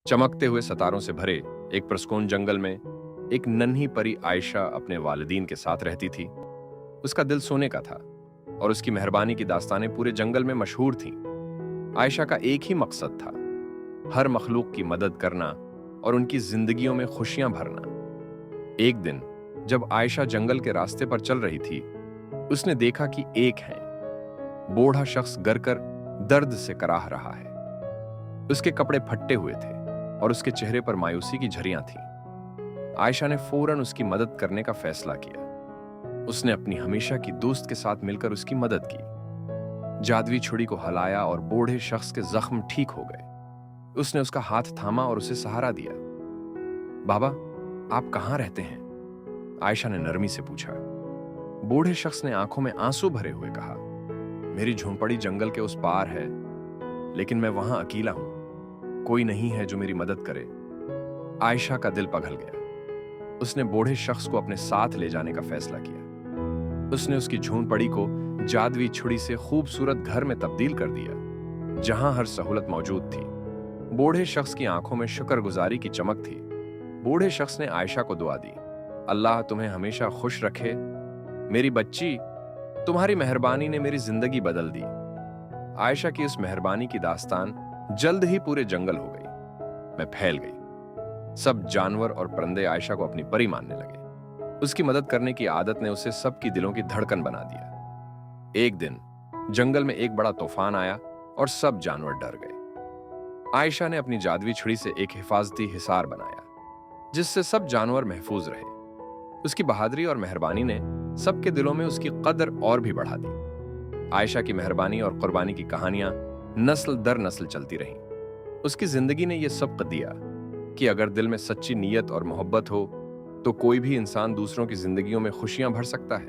चमकते हुए सितारों से भरे एक पुरस्कून जंगल में एक नन्ही परी आयशा अपने वालिदीन के साथ रहती थी। उसका दिल सोने का था और उसकी मेहरबानी की दास्तानें पूरे जंगल में मशहूर थीं। आयशा का एक ही मकसद था, हर मखलूक की मदद करना और उनकी जिंदगियों में खुशियां भरना। एक दिन जब आयशा जंगल के रास्ते पर चल रही थी, उसने देखा कि एक है बूढ़ा शख्स गर कर दर्द से कराह रहा है। उसके कपड़े फटे हुए थे और उसके चेहरे पर मायूसी की झरियां थीं। आयशा ने फौरन उसकी मदद करने का फैसला किया। उसने अपनी हमेशा की दोस्त के साथ मिलकर उसकी मदद की। जादुई छुरी को हिलाया और बूढ़े शख्स के जख्म ठीक हो गए। उसने उसका हाथ थामा और उसे सहारा दिया। बाबा, आप कहां रहते हैं? आयशा ने नरमी से पूछा। बूढ़े शख्स ने आंखों में आंसू भरे हुए कहा, मेरी झोंपड़ी जंगल के उस पार है, लेकिन मैं वहां अकेला हूं। कोई नहीं है जो मेरी मदद करे। आयशा का दिल पिघल गया। उसने बूढ़े शख्स को अपने साथ ले जाने का फैसला किया। उसने उसकी झोंपड़ी को जादुई छुरी से खूबसूरत घर में तब्दील कर दिया, जहां हर सहूलत मौजूद थी। बूढ़े शख्स की आंखों में शुक्रगुजारी की चमक थी। बूढ़े शख्स ने आयशा को दुआ दी, अल्लाह तुम्हें हमेशा खुश रखे। मेरी बच्ची, तुम्हारी मेहरबानी ने मेरी जिंदगी बदल दी। आयशा की उस मेहरबानी की दास्तान जल्द ही पूरे जंगल हो गई, मैं फैल गई। सब जानवर और परिंदे आयशा को अपनी परी मानने लगे। उसकी मदद करने की आदत ने उसे सबकी दिलों की धड़कन बना दिया। एक दिन जंगल में एक बड़ा तूफान आया और सब जानवर डर गए। आयशा ने अपनी जादुई छुरी से एक हिफाजती हिसार बनाया, जिससे सब जानवर महफूज रहे। उसकी बहादुरी और मेहरबानी ने सबके दिलों में उसकी कदर और भी बढ़ा दी। आयशा की मेहरबानी और कुर्बानी की कहानियां नस्ल दर नस्ल चलती रहीं। उसकी जिंदगी ने यह सबक दिया कि अगर दिल में सच्ची नीयत और मोहब्बत हो, तो कोई भी इंसान दूसरों की जिंदगियों में खुशियां भर सकता है।